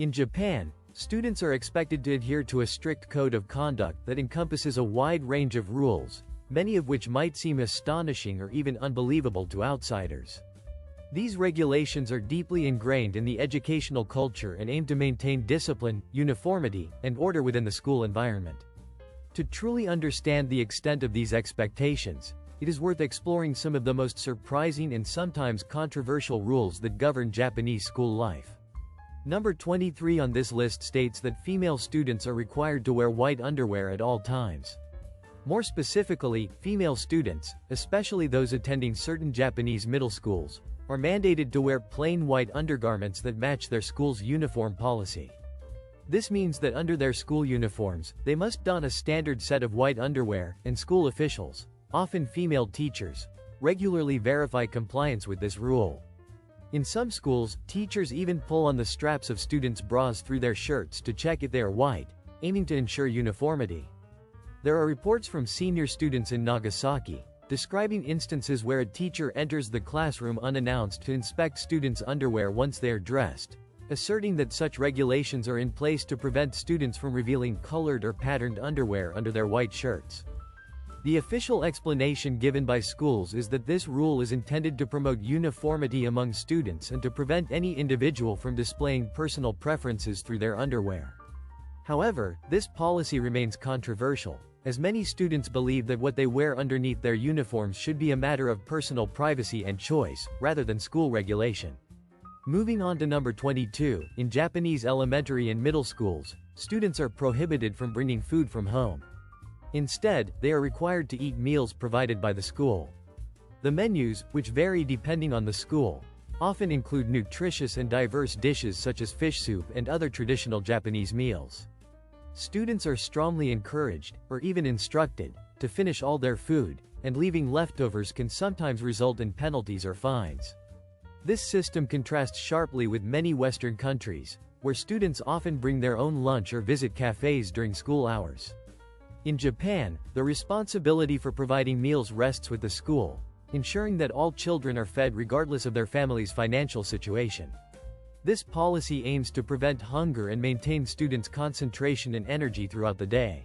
In Japan, students are expected to adhere to a strict code of conduct that encompasses a wide range of rules, many of which might seem astonishing or even unbelievable to outsiders. These regulations are deeply ingrained in the educational culture and aim to maintain discipline, uniformity, and order within the school environment. To truly understand the extent of these expectations, it is worth exploring some of the most surprising and sometimes controversial rules that govern Japanese school life. Number 23 on this list states that female students are required to wear white underwear at all times. More specifically, female students, especially those attending certain Japanese middle schools, are mandated to wear plain white undergarments that match their school's uniform policy. This means that under their school uniforms, they must don a standard set of white underwear, and school officials, often female teachers, regularly verify compliance with this rule. In some schools, teachers even pull on the straps of students' bras through their shirts to check if they are white, aiming to ensure uniformity. There are reports from senior students in Nagasaki, describing instances where a teacher enters the classroom unannounced to inspect students' underwear once they are dressed, asserting that such regulations are in place to prevent students from revealing colored or patterned underwear under their white shirts. The official explanation given by schools is that this rule is intended to promote uniformity among students and to prevent any individual from displaying personal preferences through their underwear. However, this policy remains controversial, as many students believe that what they wear underneath their uniforms should be a matter of personal privacy and choice, rather than school regulation. Moving on to number 22, in Japanese elementary and middle schools, students are prohibited from bringing food from home. Instead, they are required to eat meals provided by the school. The menus, which vary depending on the school, often include nutritious and diverse dishes such as fish soup and other traditional Japanese meals. Students are strongly encouraged, or even instructed, to finish all their food, and leaving leftovers can sometimes result in penalties or fines. This system contrasts sharply with many Western countries, where students often bring their own lunch or visit cafes during school hours. In Japan, the responsibility for providing meals rests with the school, ensuring that all children are fed regardless of their family's financial situation. This policy aims to prevent hunger and maintain students' concentration and energy throughout the day.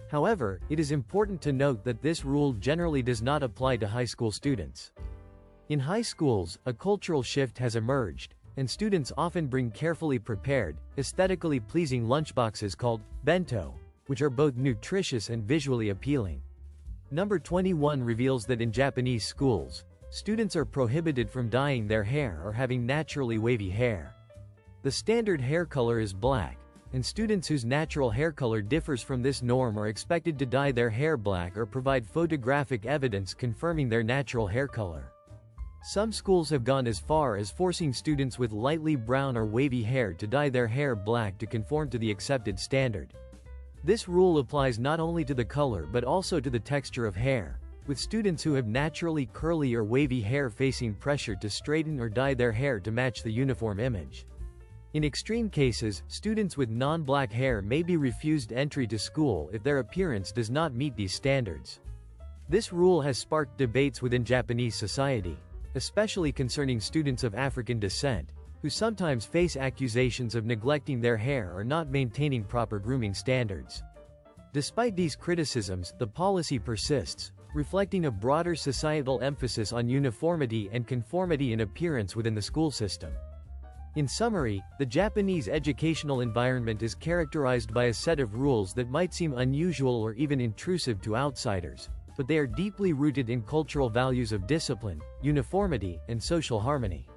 However, it is important to note that this rule generally does not apply to high school students. In high schools, a cultural shift has emerged, and students often bring carefully prepared, aesthetically pleasing lunchboxes called bento, which are both nutritious and visually appealing. Number 21 reveals that in Japanese schools, students are prohibited from dyeing their hair or having naturally wavy hair. The standard hair color is black, and students whose natural hair color differs from this norm are expected to dye their hair black or provide photographic evidence confirming their natural hair color. Some schools have gone as far as forcing students with lightly brown or wavy hair to dye their hair black to conform to the accepted standard. This rule applies not only to the color but also to the texture of hair, with students who have naturally curly or wavy hair facing pressure to straighten or dye their hair to match the uniform image. In extreme cases, students with non-black hair may be refused entry to school if their appearance does not meet these standards. This rule has sparked debates within Japanese society, especially concerning students of African descent, who sometimes face accusations of neglecting their hair or not maintaining proper grooming standards. Despite these criticisms, the policy persists, reflecting a broader societal emphasis on uniformity and conformity in appearance within the school system. In summary, the Japanese educational environment is characterized by a set of rules that might seem unusual or even intrusive to outsiders, but they are deeply rooted in cultural values of discipline, uniformity, and social harmony.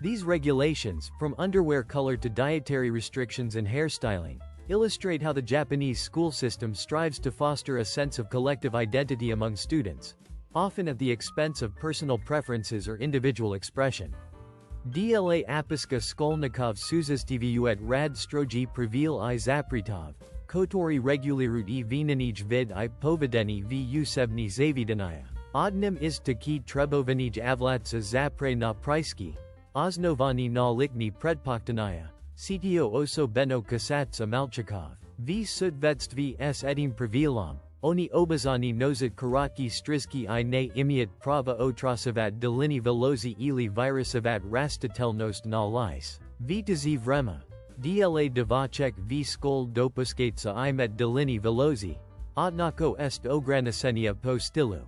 These regulations, from underwear color to dietary restrictions and hairstyling, illustrate how the Japanese school system strives to foster a sense of collective identity among students, often at the expense of personal preferences or individual expression. Dla apiska skolnikov suzestivuet rad stroji pravil I zapritov, kotori regulirut I vinanij vid I povedeni v usebni zavidanaya. Odnim is taki trebovanij avlatsa zapre na priski. Osnovani na likni predpoktanaya. CTO oso beno kasatsa malchikov. V sutvetstvi s edim pravilam. Oni obazani nozit karatki strizki I ne imiat prava otrasavat delini velozi ili virusavat rastatelnost na lise. V tazi vrema. Dla dvacek v skol dopuskatsa I met delini velozi, odnako est ograniczenia po stylu.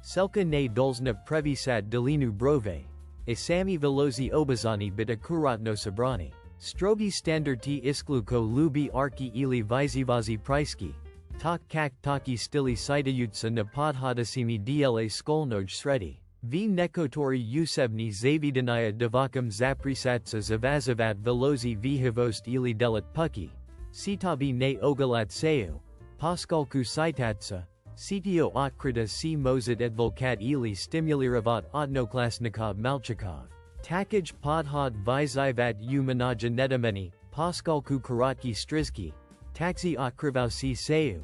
Selka ne dolzna previsat delinu brove, e sami velozi obazani bit akuratno sabrani. Strobi standard t iskluko lubi arki ili vizivazi priski. Tak kak taki stili sitayutsa na podhodasimi dla skolnoj sredi. V nekotori usebni zavidanaya devakam zaprisatsa zavazavat velozi vihivost ili delat puki. Sitabi ne ogalat seu. Paskalku sitatsa. Cto otkrita si mozit edvolkat ili stimuliravat odnoklasnikov malchikov. Takaj podhod vizivat u manaja nedameni, paskalku karatki strizki. Taxi otkrivalsi seu.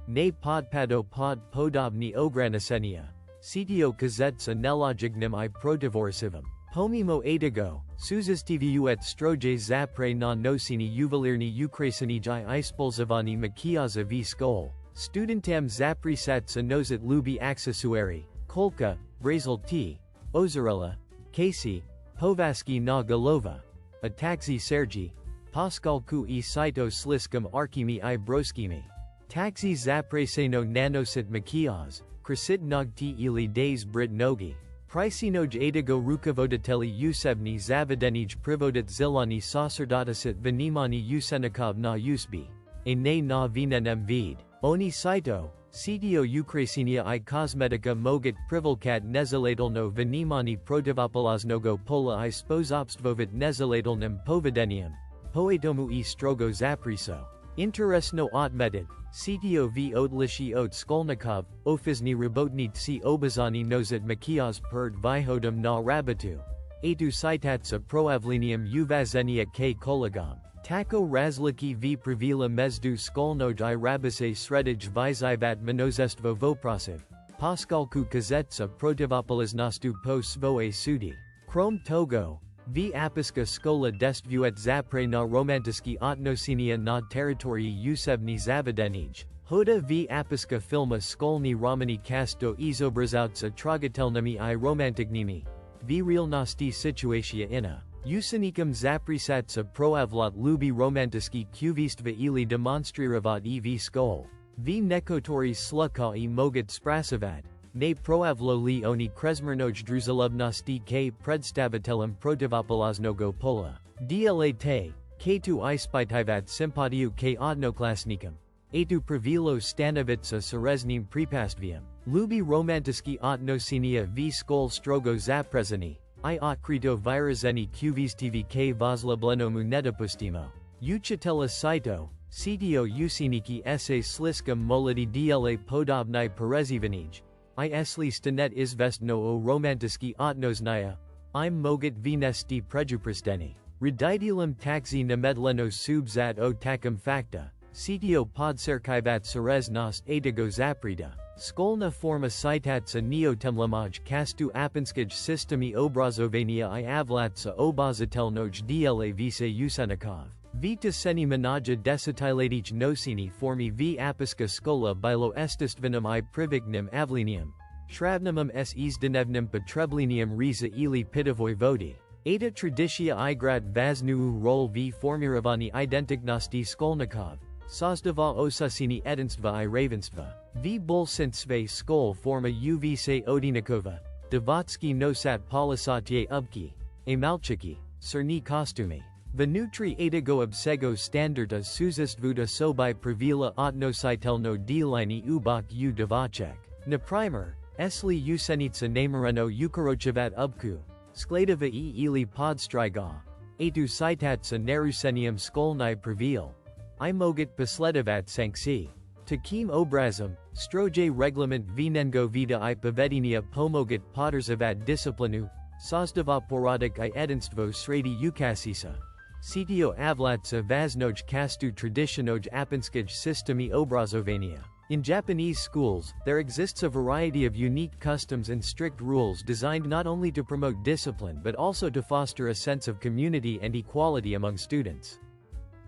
Ne podpado pod podobni ograniczenia. Cto kazetsa nelogignim I protivorsivam. Pomimo adago, suzistivu et stroje zapre na nosini juvelirni ukrasinij I ispolzavani makiaza v skol. Studentam zaprisatsa nosit lubi accessuari, kolka, brazil t, ozarella, kasi, povaski na galova. A taxi sergi, paskalku I sito sliskam arkimi I broskimi. Taxi zapreseno nanosit makiaz, krasit nog t ili days brit nogi. Pricinoj adago rukovoditeli usebni zavadenij privodit zilani sacerdotasit venimani usenikov na usbi. E ne na vinen vid. Oni sito, Cto ukrasinia I kosmetika mogit privolkat nezalatalno venimani protivopolaznogo pola I spozobstvovit nezalatalnem povidenium. Poetomu I strogo zapriso. Interesno otmetit, Cto v odlishi od skolnikov, ofizni rabotni tsi obazani nozit makiaz perd vihodum na rabatu. Etu sitatsa proavlinium uvazenia k kolegam. Tako razliki v pravila mezdu skolnoj I rabise sredij vizivat minozestvo voprosiv. Paskalku kazetsa protivopolaznostu po svoje sudi. Krom togo. V apiska skola destvuet zapre na romantiski otnosinia na teritorii usebni zavadenij. Hoda v apiska filma skolni romani kasto izobrazouca trogatelnimi I romantignimi. V realnosti situatia ina. Usinikam zaprisatsa proavlot lubi romantiski kuvistva ili demonstriravat v skol. V nekotori sluka I mogit sprasivat. Ne proavlo li oni kresmernoj druzalubnosti k predstavitelem protivopolaznogo pola. Dla te, k2 ispitivat simpatiu k odnoklasnikam. Etu pravilo stanovitsa sereznim pripastviam. Lubi romantiski otnosinia v skol strogo zaprezani. I otkrito virazeni qvstv k vozloblenomu nedopustimo. Uchitela sito, Cto usiniki se sliskam molidi dla podobnai perezivanij. I esli stanet izvestno o romantiski otnosnaya. I'm mogit vinesti prejupristeni. Redidilum taxi nemedleno subzat o takam facta. Cto podserkivat sereznost adago zaprida. Skolna forma sitatsa neotemlamaj kastu apinskij systemi obrazovania I avlatsa obazatelnoj dla vise usenikov. Vita seni manaja desetilatij nosini formi v apiska skola bilo estistvinum I privignim avlinium. Shravnimum s izdenevnim potreblinium riza ili pitivoi vodi. Ada traditia I grad vaznu rol v formiravani identignosti skolnikov. Sazdava osasini edinstva I ravenstva. V bolsensve skol forma uvse odinikova. Devatski nosat polisatye ubki. A malchiki. Cerni kostumi. Venutri adago obsego standarda suzistvuda sobi pravila otnositelno delini ubak u devacek. Na primer, esli usenitsa namareno ukarochavat ubku. Skladava ili podstriga. Etu sitatsa narusenium skolni pravil. I mogit posledavat sanksi. Takim obrazum, stroje reglement vinengo vida I povedinia pomogit podrzavat disciplinu, sazdava poradik I edinstvo sredi ukasisa. Cto avlatsa vaznoj kastu traditionoj apinskij systemi obrazovania. In Japanese schools, there exists a variety of unique customs and strict rules designed not only to promote discipline but also to foster a sense of community and equality among students.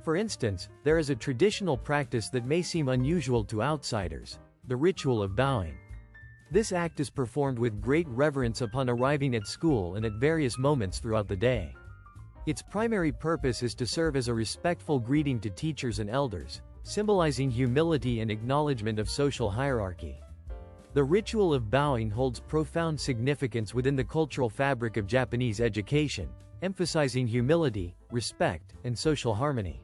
For instance, there is a traditional practice that may seem unusual to outsiders: the ritual of bowing. This act is performed with great reverence upon arriving at school and at various moments throughout the day. Its primary purpose is to serve as a respectful greeting to teachers and elders, symbolizing humility and acknowledgement of social hierarchy. The ritual of bowing holds profound significance within the cultural fabric of Japanese education, emphasizing humility, respect, and social harmony.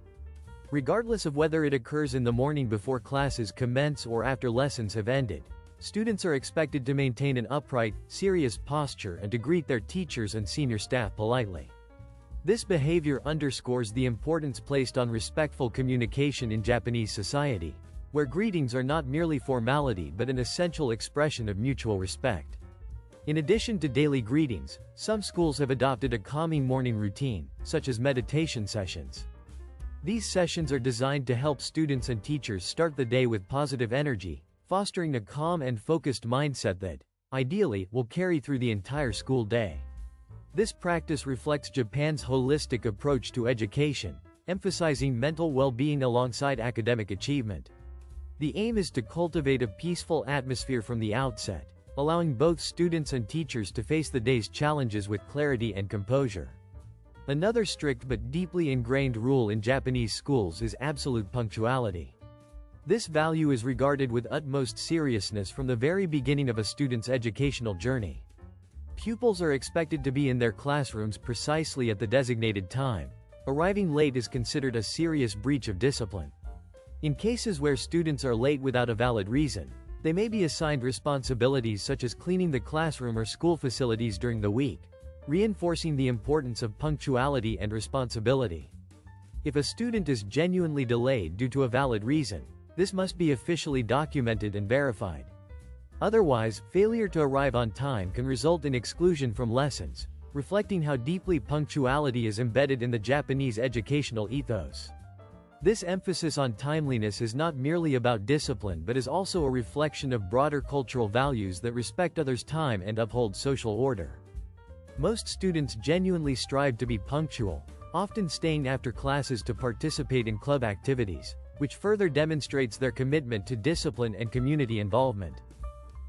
Regardless of whether it occurs in the morning before classes commence or after lessons have ended, students are expected to maintain an upright, serious posture and to greet their teachers and senior staff politely. This behavior underscores the importance placed on respectful communication in Japanese society, where greetings are not merely formality but an essential expression of mutual respect. In addition to daily greetings, some schools have adopted a calming morning routine, such as meditation sessions. These sessions are designed to help students and teachers start the day with positive energy, fostering a calm and focused mindset that, ideally, will carry through the entire school day. This practice reflects Japan's holistic approach to education, emphasizing mental well-being alongside academic achievement. The aim is to cultivate a peaceful atmosphere from the outset, allowing both students and teachers to face the day's challenges with clarity and composure. Another strict but deeply ingrained rule in Japanese schools is absolute punctuality. This value is regarded with utmost seriousness from the very beginning of a student's educational journey. Pupils are expected to be in their classrooms precisely at the designated time. Arriving late is considered a serious breach of discipline. In cases where students are late without a valid reason, they may be assigned responsibilities such as cleaning the classroom or school facilities during the week, reinforcing the importance of punctuality and responsibility. If a student is genuinely delayed due to a valid reason, this must be officially documented and verified. Otherwise, failure to arrive on time can result in exclusion from lessons, reflecting how deeply punctuality is embedded in the Japanese educational ethos. This emphasis on timeliness is not merely about discipline but is also a reflection of broader cultural values that respect others' time and uphold social order. Most students genuinely strive to be punctual, often staying after classes to participate in club activities, which further demonstrates their commitment to discipline and community involvement.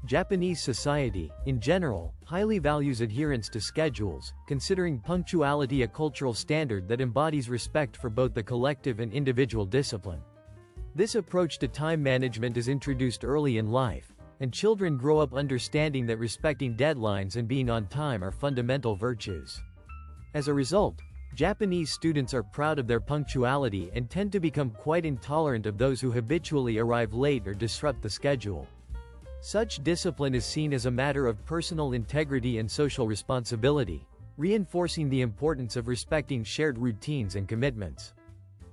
Japanese society, in general, highly values adherence to schedules, considering punctuality a cultural standard that embodies respect for both the collective and individual discipline. This approach to time management is introduced early in life, and children grow up understanding that respecting deadlines and being on time are fundamental virtues. As a result, Japanese students are proud of their punctuality and tend to become quite intolerant of those who habitually arrive late or disrupt the schedule. Such discipline is seen as a matter of personal integrity and social responsibility, reinforcing the importance of respecting shared routines and commitments.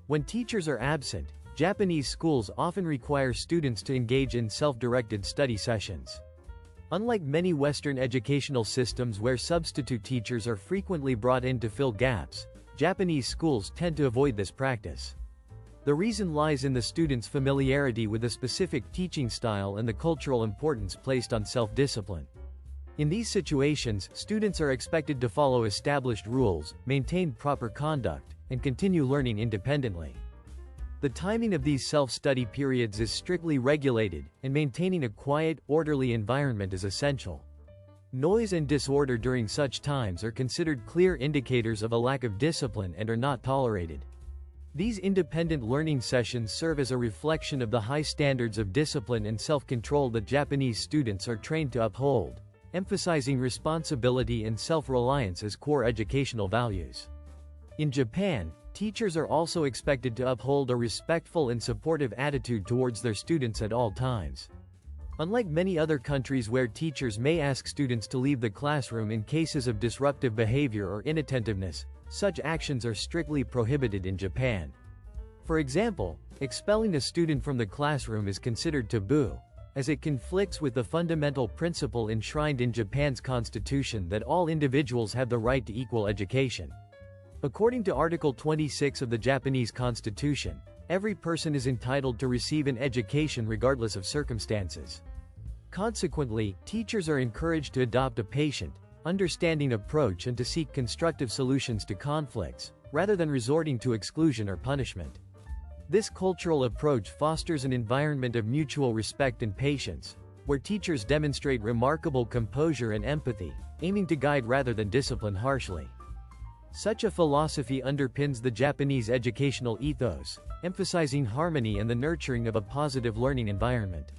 When teachers are absent, Japanese schools often require students to engage in self-directed study sessions. Unlike many Western educational systems where substitute teachers are frequently brought in to fill gaps, Japanese schools tend to avoid this practice. The reason lies in the students' familiarity with a specific teaching style and the cultural importance placed on self-discipline. In these situations, students are expected to follow established rules, maintain proper conduct, and continue learning independently. The timing of these self-study periods is strictly regulated, and maintaining a quiet, orderly environment is essential. Noise and disorder during such times are considered clear indicators of a lack of discipline and are not tolerated. These independent learning sessions serve as a reflection of the high standards of discipline and self-control that Japanese students are trained to uphold, emphasizing responsibility and self-reliance as core educational values. In Japan, teachers are also expected to uphold a respectful and supportive attitude towards their students at all times. Unlike many other countries where teachers may ask students to leave the classroom in cases of disruptive behavior or inattentiveness, such actions are strictly prohibited in Japan. For example, expelling a student from the classroom is considered taboo, as it conflicts with the fundamental principle enshrined in Japan's constitution that all individuals have the right to equal education. According to Article 26 of the Japanese Constitution, every person is entitled to receive an education regardless of circumstances. Consequently, teachers are encouraged to adopt a patient, understanding approach and to seek constructive solutions to conflicts, rather than resorting to exclusion or punishment. This cultural approach fosters an environment of mutual respect and patience, where teachers demonstrate remarkable composure and empathy, aiming to guide rather than discipline harshly. Such a philosophy underpins the Japanese educational ethos, emphasizing harmony and the nurturing of a positive learning environment.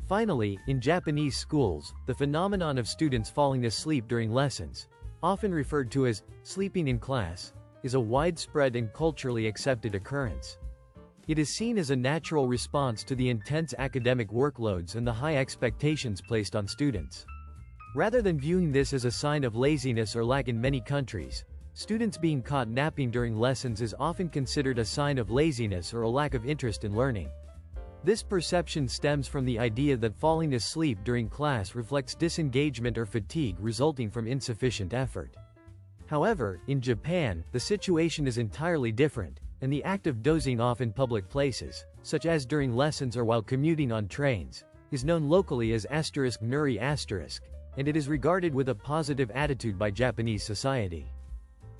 Finally, in Japanese schools, the phenomenon of students falling asleep during lessons, often referred to as sleeping in class, is a widespread and culturally accepted occurrence. It is seen as a natural response to the intense academic workloads and the high expectations placed on students. Rather than viewing this as a sign of laziness or lack in many countries, students being caught napping during lessons is often considered a sign of laziness or a lack of interest in learning. This perception stems from the idea that falling asleep during class reflects disengagement or fatigue resulting from insufficient effort. However, in Japan, the situation is entirely different, and the act of dozing off in public places, such as during lessons or while commuting on trains, is known locally as *nuri*, and it is regarded with a positive attitude by Japanese society.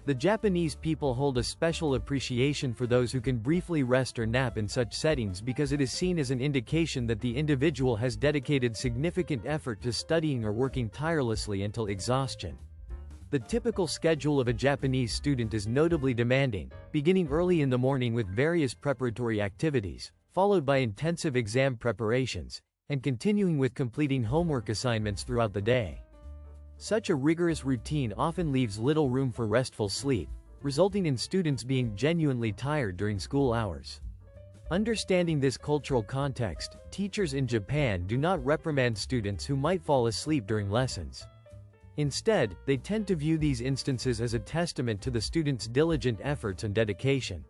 The Japanese people hold a special appreciation for those who can briefly rest or nap in such settings because it is seen as an indication that the individual has dedicated significant effort to studying or working tirelessly until exhaustion. The typical schedule of a Japanese student is notably demanding, beginning early in the morning with various preparatory activities, followed by intensive exam preparations, and continuing with completing homework assignments throughout the day. Such a rigorous routine often leaves little room for restful sleep, resulting in students being genuinely tired during school hours. Understanding this cultural context, teachers in Japan do not reprimand students who might fall asleep during lessons. Instead, they tend to view these instances as a testament to the student's diligent efforts and dedication.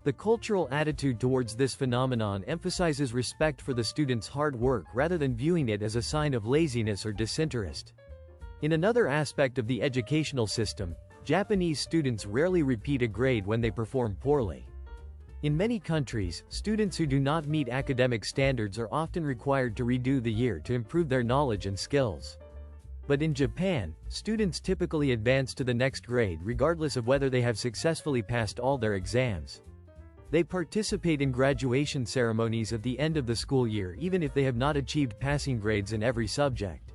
The cultural attitude towards this phenomenon emphasizes respect for the student's hard work rather than viewing it as a sign of laziness or disinterest. In another aspect of the educational system, Japanese students rarely repeat a grade when they perform poorly. In many countries, students who do not meet academic standards are often required to redo the year to improve their knowledge and skills. But in Japan, students typically advance to the next grade regardless of whether they have successfully passed all their exams. They participate in graduation ceremonies at the end of the school year even if they have not achieved passing grades in every subject.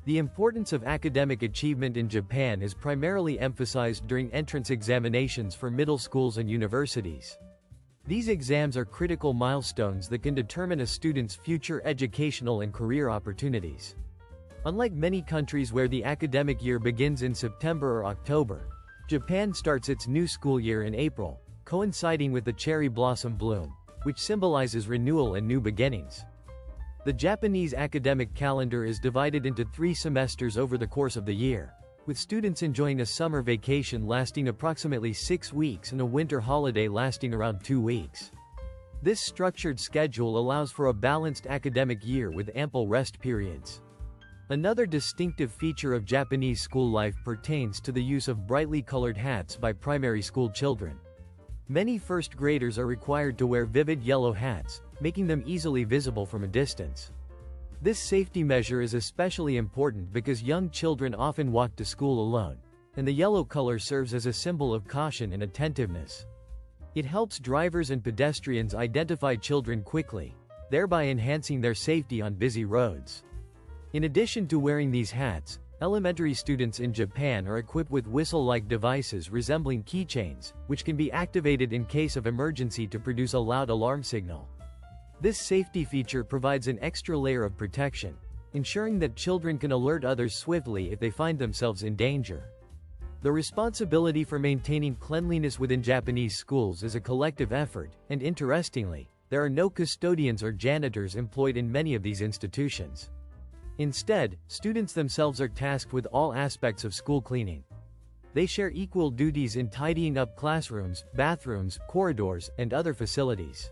The importance of academic achievement in Japan is primarily emphasized during entrance examinations for middle schools and universities. These exams are critical milestones that can determine a student's future educational and career opportunities. Unlike many countries where the academic year begins in September or October, Japan starts its new school year in April, coinciding with the cherry blossom bloom, which symbolizes renewal and new beginnings. The Japanese academic calendar is divided into 3 semesters over the course of the year, with students enjoying a summer vacation lasting approximately 6 weeks and a winter holiday lasting around 2 weeks. This structured schedule allows for a balanced academic year with ample rest periods. Another distinctive feature of Japanese school life pertains to the use of brightly colored hats by primary school children. Many first graders are required to wear vivid yellow hats, making them easily visible from a distance. This safety measure is especially important because young children often walk to school alone, and the yellow color serves as a symbol of caution and attentiveness. It helps drivers and pedestrians identify children quickly, thereby enhancing their safety on busy roads. In addition to wearing these hats, elementary students in Japan are equipped with whistle-like devices resembling keychains, which can be activated in case of emergency to produce a loud alarm signal. This safety feature provides an extra layer of protection, ensuring that children can alert others swiftly if they find themselves in danger. The responsibility for maintaining cleanliness within Japanese schools is a collective effort, and interestingly, there are no custodians or janitors employed in many of these institutions. Instead, students themselves are tasked with all aspects of school cleaning. They share equal duties in tidying up classrooms, bathrooms, corridors, and other facilities.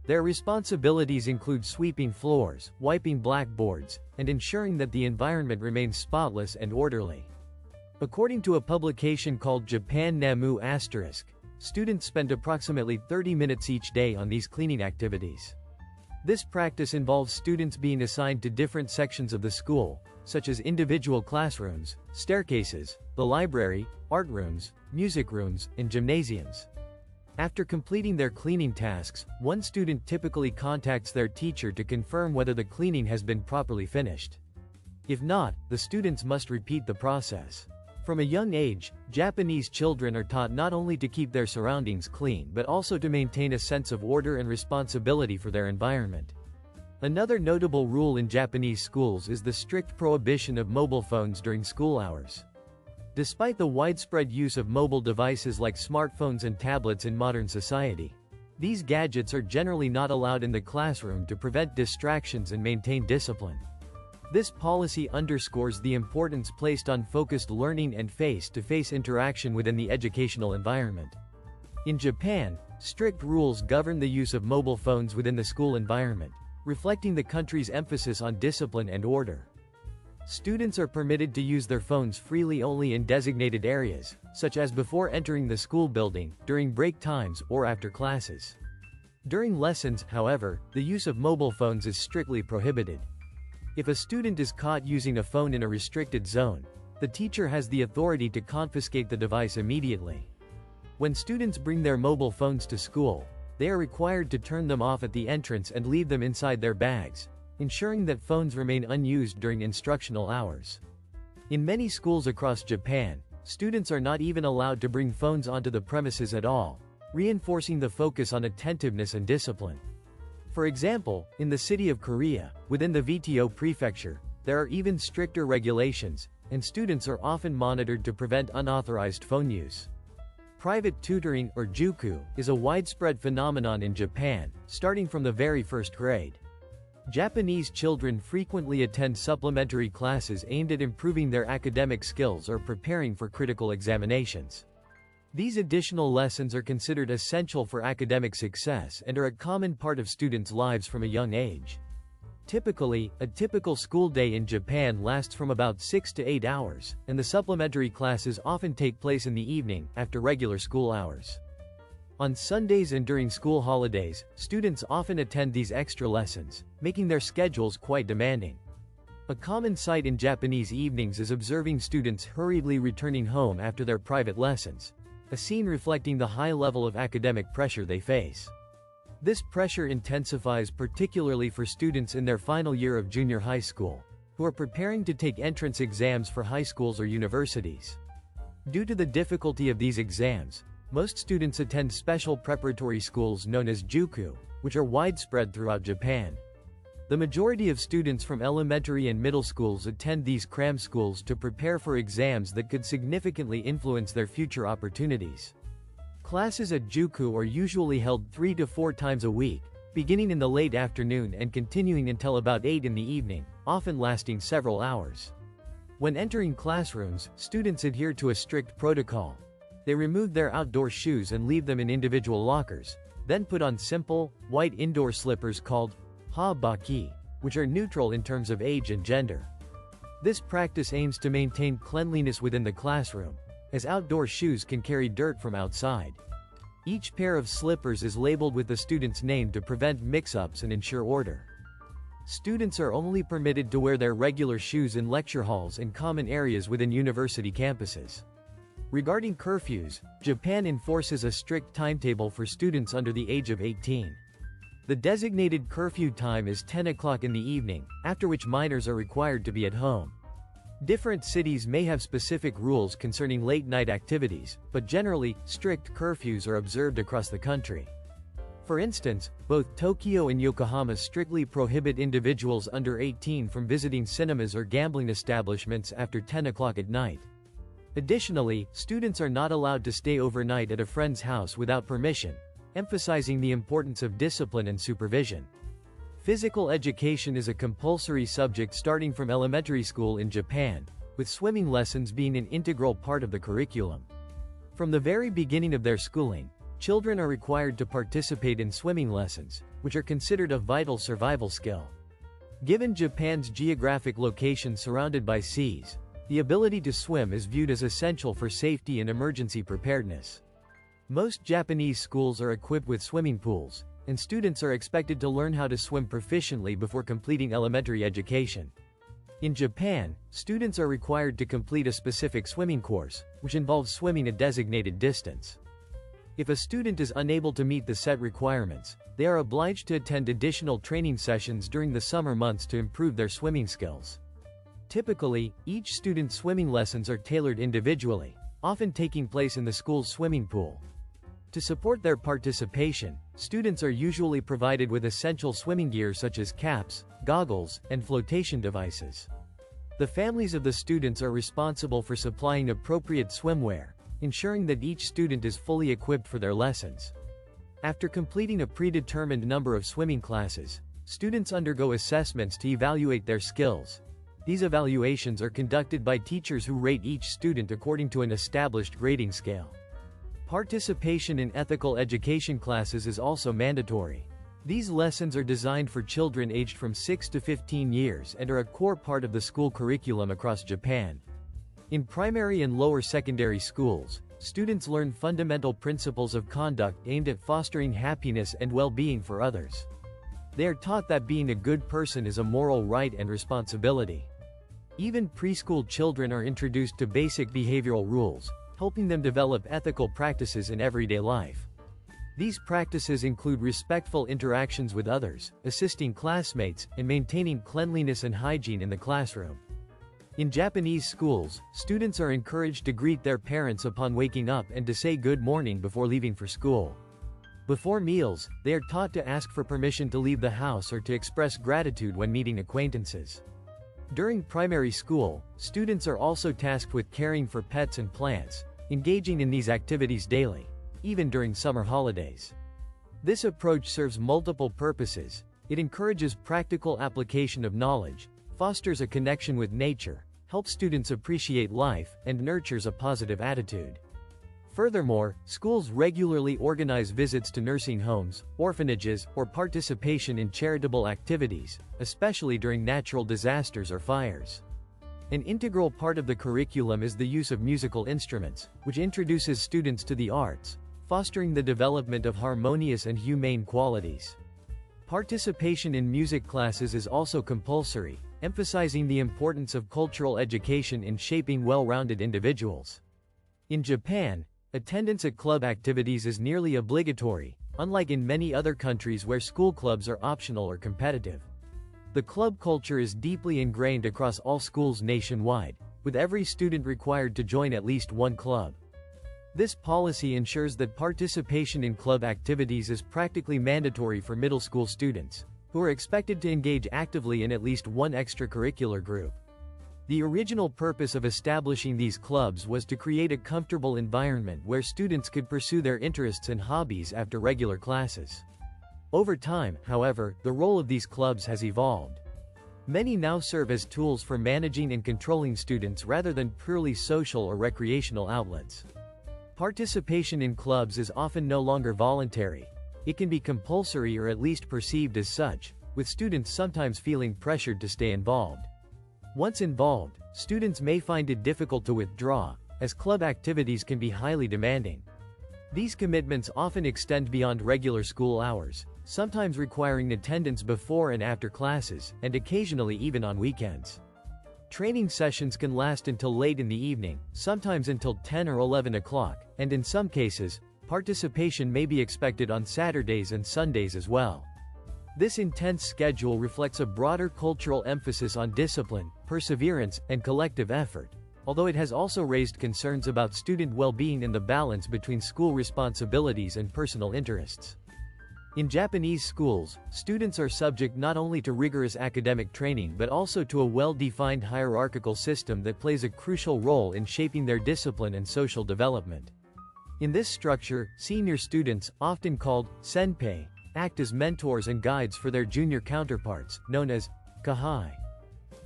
Their responsibilities include sweeping floors, wiping blackboards, and ensuring that the environment remains spotless and orderly. According to a publication called Japan Namu *, students spend approximately 30 minutes each day on these cleaning activities. This practice involves students being assigned to different sections of the school, such as individual classrooms, staircases, the library, art rooms, music rooms, and gymnasiums. After completing their cleaning tasks, one student typically contacts their teacher to confirm whether the cleaning has been properly finished. If not, the students must repeat the process. From a young age, Japanese children are taught not only to keep their surroundings clean but also to maintain a sense of order and responsibility for their environment. Another notable rule in Japanese schools is the strict prohibition of mobile phones during school hours. Despite the widespread use of mobile devices like smartphones and tablets in modern society, these gadgets are generally not allowed in the classroom to prevent distractions and maintain discipline. This policy underscores the importance placed on focused learning and face-to-face interaction within the educational environment. In Japan, strict rules govern the use of mobile phones within the school environment, reflecting the country's emphasis on discipline and order. Students are permitted to use their phones freely only in designated areas, such as before entering the school building, during break times, or after classes. During lessons, however, the use of mobile phones is strictly prohibited. If a student is caught using a phone in a restricted zone, the teacher has the authority to confiscate the device immediately. When students bring their mobile phones to school, they are required to turn them off at the entrance and leave them inside their bags, ensuring that phones remain unused during instructional hours. In many schools across Japan, students are not even allowed to bring phones onto the premises at all, reinforcing the focus on attentiveness and discipline. For example, in the city of Korea, within the VTO prefecture, there are even stricter regulations, and students are often monitored to prevent unauthorized phone use. Private tutoring, or juku, is a widespread phenomenon in Japan, starting from the very first grade. Japanese children frequently attend supplementary classes aimed at improving their academic skills or preparing for critical examinations. These additional lessons are considered essential for academic success and are a common part of students' lives from a young age. Typically, a typical school day in Japan lasts from about 6 to 8 hours, and the supplementary classes often take place in the evening, after regular school hours. On Sundays and during school holidays, students often attend these extra lessons, making their schedules quite demanding. A common sight in Japanese evenings is observing students hurriedly returning home after their private lessons, a scene reflecting the high level of academic pressure they face. This pressure intensifies particularly for students in their final year of junior high school, who are preparing to take entrance exams for high schools or universities. Due to the difficulty of these exams, most students attend special preparatory schools known as juku, which are widespread throughout Japan. The majority of students from elementary and middle schools attend these cram schools to prepare for exams that could significantly influence their future opportunities. Classes at juku are usually held 3 to 4 times a week, beginning in the late afternoon and continuing until about 8 in the evening, often lasting several hours. When entering classrooms, students adhere to a strict protocol. They remove their outdoor shoes and leave them in individual lockers, then put on simple, white indoor slippers called ha-baki, which are neutral in terms of age and gender. This practice aims to maintain cleanliness within the classroom, as outdoor shoes can carry dirt from outside. Each pair of slippers is labeled with the student's name to prevent mix-ups and ensure order. Students are only permitted to wear their regular shoes in lecture halls and common areas within university campuses. Regarding curfews, Japan enforces a strict timetable for students under the age of 18. The designated curfew time is 10 o'clock in the evening, after which minors are required to be at home. Different cities may have specific rules concerning late-night activities, but generally, strict curfews are observed across the country. For instance, both Tokyo and Yokohama strictly prohibit individuals under 18 from visiting cinemas or gambling establishments after 10 o'clock at night. Additionally, students are not allowed to stay overnight at a friend's house without permission, emphasizing the importance of discipline and supervision. Physical education is a compulsory subject starting from elementary school in Japan, with swimming lessons being an integral part of the curriculum. From the very beginning of their schooling, children are required to participate in swimming lessons, which are considered a vital survival skill. Given Japan's geographic location surrounded by seas, the ability to swim is viewed as essential for safety and emergency preparedness. Most Japanese schools are equipped with swimming pools, and students are expected to learn how to swim proficiently before completing elementary education. In Japan, students are required to complete a specific swimming course, which involves swimming a designated distance. If a student is unable to meet the set requirements, they are obliged to attend additional training sessions during the summer months to improve their swimming skills. Typically, each student's swimming lessons are tailored individually, often taking place in the school's swimming pool. To support their participation, students are usually provided with essential swimming gear such as caps, goggles, and flotation devices. The families of the students are responsible for supplying appropriate swimwear, ensuring that each student is fully equipped for their lessons. After completing a predetermined number of swimming classes, students undergo assessments to evaluate their skills. These evaluations are conducted by teachers who rate each student according to an established grading scale. Participation in ethical education classes is also mandatory. These lessons are designed for children aged from 6 to 15 years and are a core part of the school curriculum across Japan. In primary and lower secondary schools, students learn fundamental principles of conduct aimed at fostering happiness and well-being for others. They are taught that being a good person is a moral right and responsibility. Even preschool children are introduced to basic behavioral rules, helping them develop ethical practices in everyday life. These practices include respectful interactions with others, assisting classmates, and maintaining cleanliness and hygiene in the classroom. In Japanese schools, students are encouraged to greet their parents upon waking up and to say good morning before leaving for school. Before meals, they are taught to ask for permission to leave the house or to express gratitude when meeting acquaintances. During primary school, students are also tasked with caring for pets and plants, engaging in these activities daily, even during summer holidays. This approach serves multiple purposes. It encourages practical application of knowledge, fosters a connection with nature, helps students appreciate life, and nurtures a positive attitude. Furthermore, schools regularly organize visits to nursing homes, orphanages, or participation in charitable activities, especially during natural disasters or fires. An integral part of the curriculum is the use of musical instruments, which introduces students to the arts, fostering the development of harmonious and humane qualities. Participation in music classes is also compulsory, emphasizing the importance of cultural education in shaping well-rounded individuals. In Japan, attendance at club activities is nearly obligatory, unlike in many other countries where school clubs are optional or competitive. The club culture is deeply ingrained across all schools nationwide, with every student required to join at least one club. This policy ensures that participation in club activities is practically mandatory for middle school students, who are expected to engage actively in at least one extracurricular group. The original purpose of establishing these clubs was to create a comfortable environment where students could pursue their interests and hobbies after regular classes. Over time, however, the role of these clubs has evolved. Many now serve as tools for managing and controlling students rather than purely social or recreational outlets. Participation in clubs is often no longer voluntary. It can be compulsory or at least perceived as such, with students sometimes feeling pressured to stay involved. Once involved, students may find it difficult to withdraw, as club activities can be highly demanding. These commitments often extend beyond regular school hours, sometimes requiring attendance before and after classes, and occasionally even on weekends. Training sessions can last until late in the evening, sometimes until 10 or 11 o'clock, and in some cases, participation may be expected on Saturdays and Sundays as well. This intense schedule reflects a broader cultural emphasis on discipline, perseverance, and collective effort, although it has also raised concerns about student well-being and the balance between school responsibilities and personal interests. In Japanese schools, students are subject not only to rigorous academic training but also to a well-defined hierarchical system that plays a crucial role in shaping their discipline and social development. In this structure, senior students, often called senpei, act as mentors and guides for their junior counterparts, known as kahai.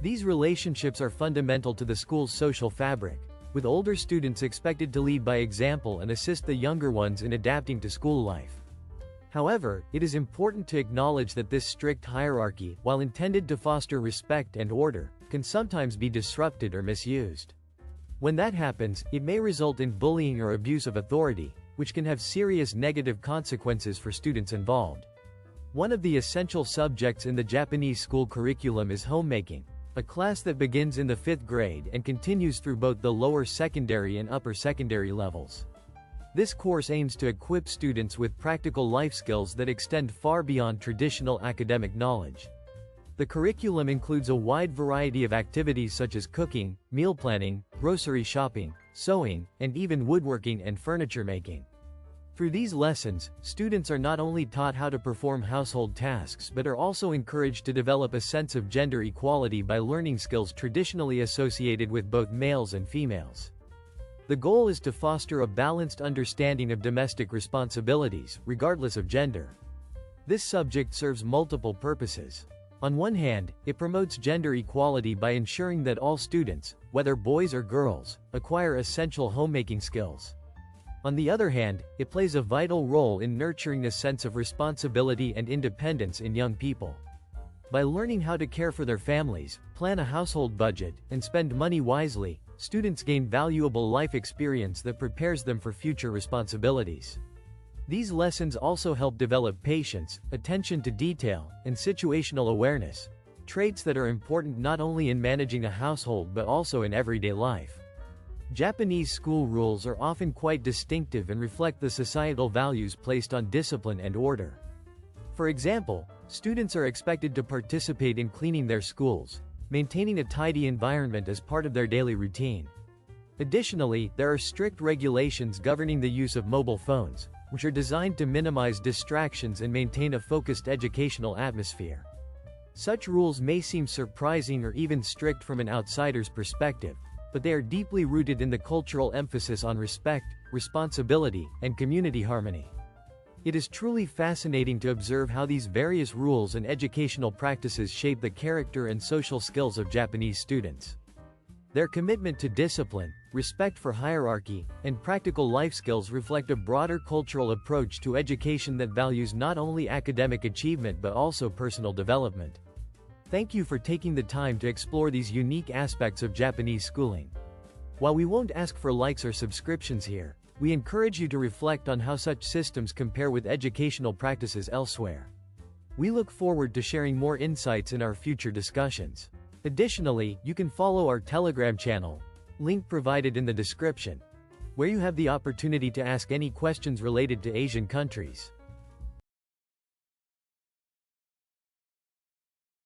These relationships are fundamental to the school's social fabric, with older students expected to lead by example and assist the younger ones in adapting to school life. However, it is important to acknowledge that this strict hierarchy, while intended to foster respect and order, can sometimes be disrupted or misused. When that happens, it may result in bullying or abuse of authority, which can have serious negative consequences for students involved. One of the essential subjects in the Japanese school curriculum is homemaking, a class that begins in the 5th grade and continues through both the lower secondary and upper secondary levels. This course aims to equip students with practical life skills that extend far beyond traditional academic knowledge. The curriculum includes a wide variety of activities such as cooking, meal planning, grocery shopping, sewing, and even woodworking and furniture making. Through these lessons, students are not only taught how to perform household tasks but are also encouraged to develop a sense of gender equality by learning skills traditionally associated with both males and females. The goal is to foster a balanced understanding of domestic responsibilities, regardless of gender. This subject serves multiple purposes. On one hand, it promotes gender equality by ensuring that all students, whether boys or girls, acquire essential homemaking skills. On the other hand, it plays a vital role in nurturing a sense of responsibility and independence in young people. By learning how to care for their families, plan a household budget, and spend money wisely, students gain valuable life experience that prepares them for future responsibilities. These lessons also help develop patience, attention to detail, and situational awareness, traits that are important not only in managing a household but also in everyday life. Japanese school rules are often quite distinctive and reflect the societal values placed on discipline and order. For example, students are expected to participate in cleaning their schools, maintaining a tidy environment as part of their daily routine. Additionally, there are strict regulations governing the use of mobile phones, which are designed to minimize distractions and maintain a focused educational atmosphere. Such rules may seem surprising or even strict from an outsider's perspective, but they are deeply rooted in the cultural emphasis on respect, responsibility, and community harmony. It is truly fascinating to observe how these various rules and educational practices shape the character and social skills of Japanese students. Their commitment to discipline, respect for hierarchy, and practical life skills reflect a broader cultural approach to education that values not only academic achievement but also personal development. Thank you for taking the time to explore these unique aspects of Japanese schooling. While we won't ask for likes or subscriptions here, we encourage you to reflect on how such systems compare with educational practices elsewhere. We look forward to sharing more insights in our future discussions. Additionally, you can follow our Telegram channel, link provided in the description, where you have the opportunity to ask any questions related to Asian countries.